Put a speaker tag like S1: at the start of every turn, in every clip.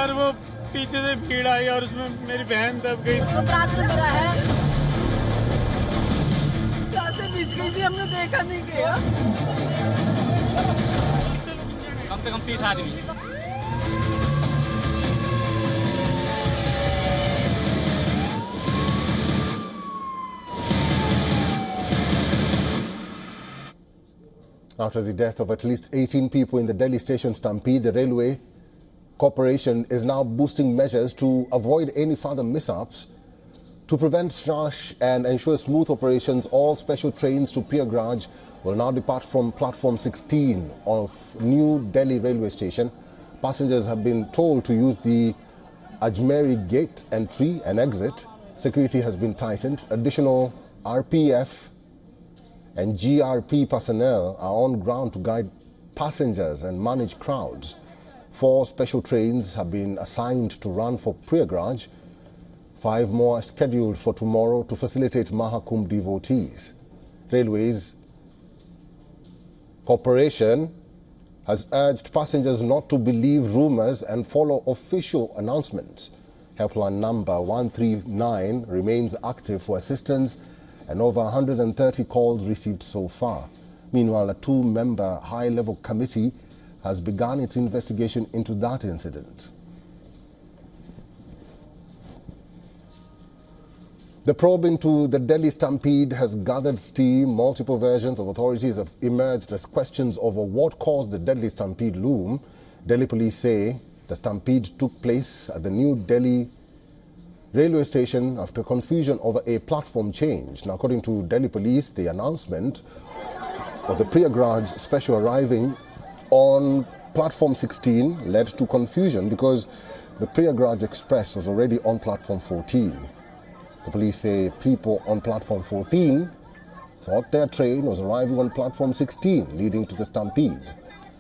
S1: यार वो पीछे से भीड़ आई और उसमें मेरी बहन दब गई।
S2: रात में मेरा है बीच गई थी, हमने देखा नहीं गया।
S1: कम से कम 30 आदमी।
S3: After the death of at least 18 people in the Delhi station stampede, the Railway Corporation is now boosting measures to avoid any further mishaps. To prevent rush and ensure smooth operations, all special trains to Prayagraj will now depart from platform 16 of New Delhi railway station. Passengers have been told to use the Ajmeri gate entry and exit. Security has been tightened. Additional RPF and GRP personnel are on ground to guide passengers and manage crowds. 4 special trains have been assigned to run for Prayagraj. 5 more are scheduled for tomorrow to facilitate Maha Kumbh devotees. Railways Corporation has urged passengers not to believe rumours and follow official announcements. Helpline number 139 remains active for assistance and over 130 calls received so far. Meanwhile, a 2-member high-level committee has begun its investigation into that incident. The probe into the Delhi stampede has gathered steam. Multiple versions of authorities have emerged as questions over what caused the deadly stampede loom. Delhi police say the stampede took place at the New Delhi railway station after confusion over a platform change. Now, according to Delhi police, the announcement of the Prayagraj special arriving on platform 16 led to confusion because the Prayagraj Express was already on platform 14. The police say people on platform 14 thought their train was arriving on platform 16, leading to the stampede.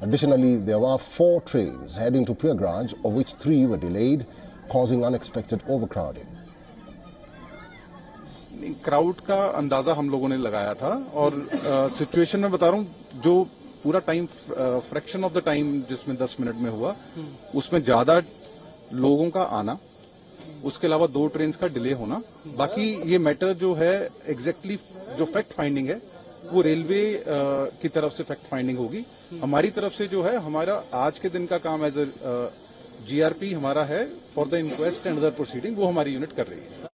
S3: Additionally, there were 4 trains heading to Prayagraj, of which 3 were delayed, causing unexpected overcrowding.
S4: Crowd का अंदाजा हम लोगों ने लगाया था और situation में बता रहा हूँ जो पूरा time fraction of the time जिसमें 10 मिनट में हुआ उसमें ज्यादा लोगों का आना, उसके अलावा 2 ट्रेन का डिले होना। बाकी ये मैटर जो है एग्जैक्टली जो फैक्ट फाइंडिंग है वो रेलवे की तरफ से फैक्ट फाइंडिंग होगी। हमारी तरफ से जो है हमारा आज के दिन का काम एज ए GRP हमारा है for the inquest and other proceeding, वो हमारी यूनिट कर रही है।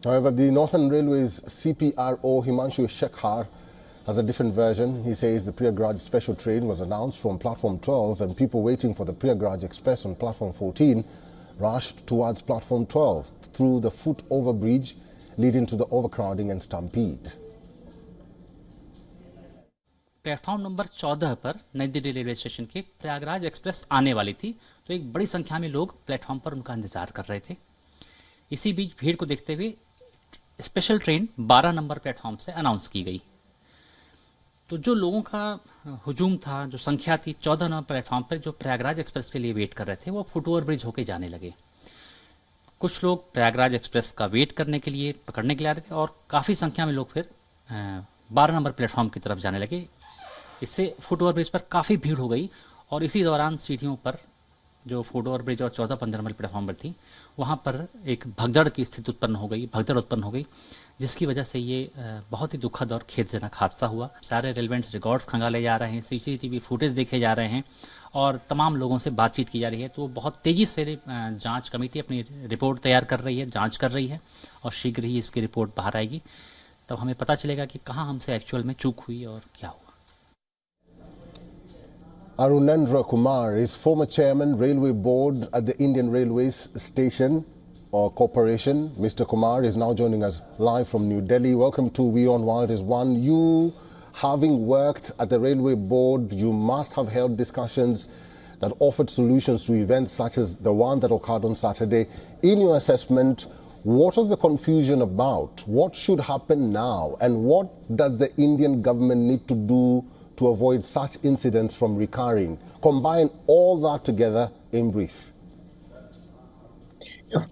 S3: However, the Northern Railways CPRO Himanshu Shekhar has a different version. He says the Prayagraj special train was announced from platform 12 and people waiting for the Prayagraj Express on platform 14 rushed towards platform 12 through the foot overbridge, leading to the overcrowding and stampede.
S5: Platform number 14 पर नई Delhi railway station के Prayagraj express आने वाली थी, तो एक बड़ी संख्या में लोग प्लेटफॉर्म पर उनका इंतजार कर रहे थे। इसी बीच भीड़ को देखते हुए स्पेशल ट्रेन 12 नंबर प्लेटफॉर्म से अनाउंस की गई। तो जो लोगों का हुजूम था, जो संख्या थी 14 नंबर प्लेटफॉर्म पर जो प्रयागराज एक्सप्रेस के लिए वेट कर रहे थे, वो फुट ओवर ब्रिज होके जाने लगे। कुछ लोग प्रयागराज एक्सप्रेस का वेट करने के लिए, पकड़ने के लिए आ रहे थे और काफ़ी संख्या में लोग फिर 12 नंबर प्लेटफॉर्म की तरफ जाने लगे। इससे फुट ओवर ब्रिज पर काफ़ी भीड़ हो गई और इसी दौरान सीढ़ियों पर जो फुट ओवर ब्रिज और 14-15 नंबर प्लेटफॉर्म पर थी, वहाँ पर एक भगदड़ की स्थिति उत्पन्न हो गई, जिसकी वजह से ये बहुत ही दुखद और खेदजनक हादसा हुआ। सारे रेलेवेंट रिकॉर्ड्स खंगाले जा रहे हैं, CCTV फुटेज देखे जा रहे हैं और तमाम लोगों से बातचीत की जा रही है। तो बहुत तेज़ी से जांच कमेटी अपनी रिपोर्ट तैयार कर रही है, जांच कर रही है और शीघ्र ही इसकी रिपोर्ट बाहर आएगी। तब हमें पता चलेगा कि कहाँ हमसे एक्चुअल में चूक हुई और क्या हुआ।
S3: Arunendra Kumar is former chairman, Railway Board at the Indian Railways Station or Corporation. Mr. Kumar is now joining us live from New Delhi. Welcome to WION The World is One. You, having worked at the Railway Board, you must have held discussions that offered solutions to events such as the one that occurred on Saturday. In your assessment, what is the confusion about? What should happen now? And what does the Indian government need to do to avoid such incidents from recurring? Combine all that together in brief.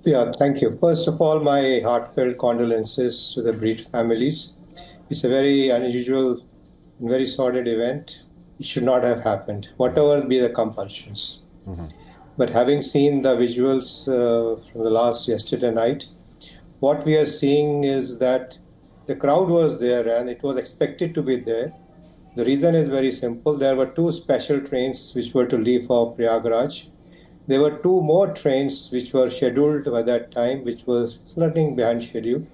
S6: Yeah, thank you. First of all, my heartfelt condolences to the bereaved families. It's a very unusual and very sordid event. It should not have happened, whatever be the compulsions. But having seen the visuals from the last yesterday night, what we are seeing is that the crowd was there and it was expected to be there. The reason is very simple. There were two special trains which were to leave for Prayagraj. There were two more trains which were scheduled by that time, which was running behind schedule.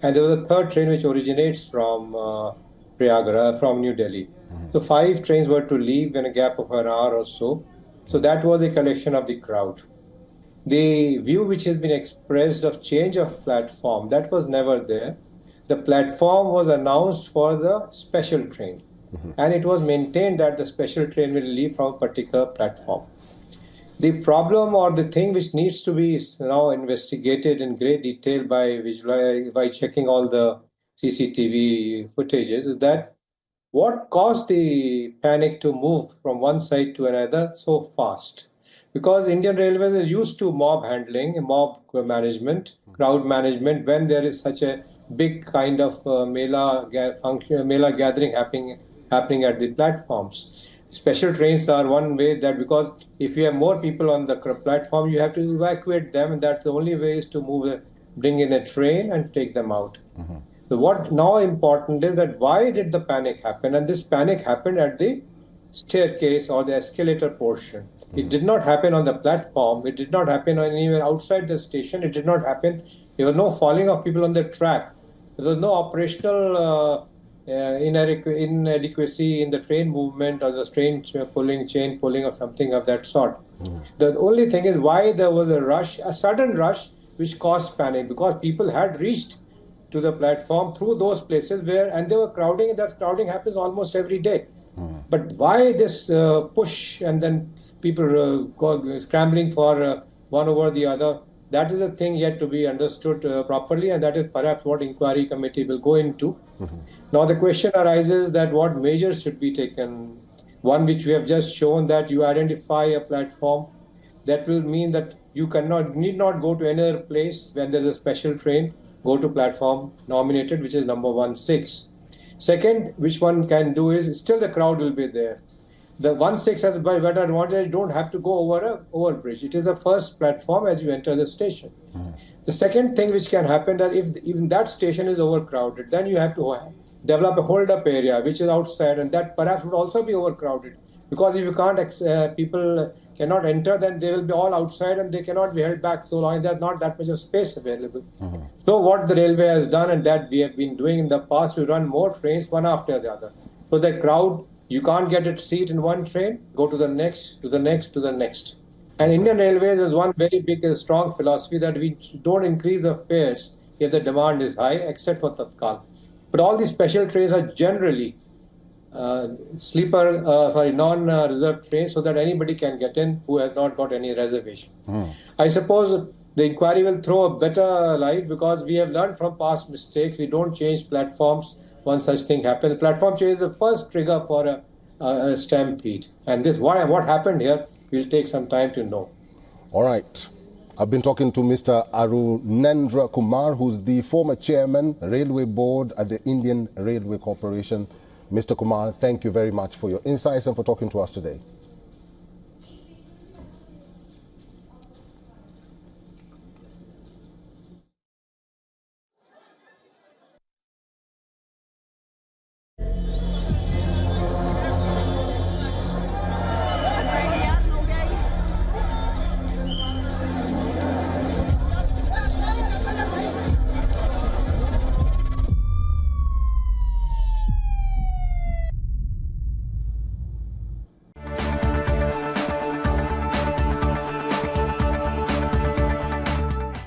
S6: And there was a third train which originates from Prayagraj, from New Delhi. So 5 trains were to leave in a gap of an hour or so. So that was a collection of the crowd. The view which has been expressed of change of platform, that was never there. The platform was announced for the special train. And it was maintained that the special train will leave from a particular platform. The problem or the thing which needs to be now investigated in great detail by checking all the CCTV footages is that what caused the panic to move from one side to another so fast? Because Indian Railways is used to mob handling, mob management, crowd management when there is such a big kind of mela gathering happening at the platforms. Special trains are one way that, because if you have more people on the platform, you have to evacuate them, and that's the only way is to bring in a train and take them out. So what now important is that why did the panic happen? And this panic happened at the staircase or the escalator portion. It did not happen on the platform. It did not happen anywhere outside the station. It did not happen. There was no falling of people on the track. There was no operational inadequacy in the train movement or the train chain pulling or something of that sort. The only thing is why there was a sudden rush which caused panic, because people had reached to the platform through those places and they were crowding, and that crowding happens almost every day. But why this push and then people scrambling for one over the other? That is a thing yet to be understood properly, and that is perhaps what inquiry committee will go into. Now the question arises that what measures should be taken. One which we have just shown, that you identify a platform, that will mean that you need not go to any other place when there's a special train. Go to platform nominated, which is number 16. Second, which one can do is still the crowd will be there. The 16 has a better advantage. You don't have to go over a overbridge. It is the first platform as you enter the station. The second thing which can happen, that if even that station is overcrowded, then you have to develop a hold-up area which is outside, and that perhaps would also be overcrowded. Because if you can't, people cannot enter, then they will be all outside and they cannot be held back so long as there's not that much of space available. So what the railway has done, and that we have been doing in the past, to run more trains one after the other. So the crowd, you can't get a seat in one train, go to the next, to the next, to the next. And Indian Railways is one very big, strong philosophy that we don't increase the fares if the demand is high, except for Tatkal. But all these special trains are generally non-reserved trains, so that anybody can get in who has not got any reservation. I suppose the inquiry will throw a better light, because we have learned from past mistakes. We don't change platforms when such thing happens. The platform change is the first trigger for a stampede. And what happened here will take some time to know.
S3: All right. I've been talking to Mr. Arunendra Kumar, who's the former chairman, Railway Board at the Indian Railway Corporation. Mr. Kumar, thank you very much for your insights and for talking to us today.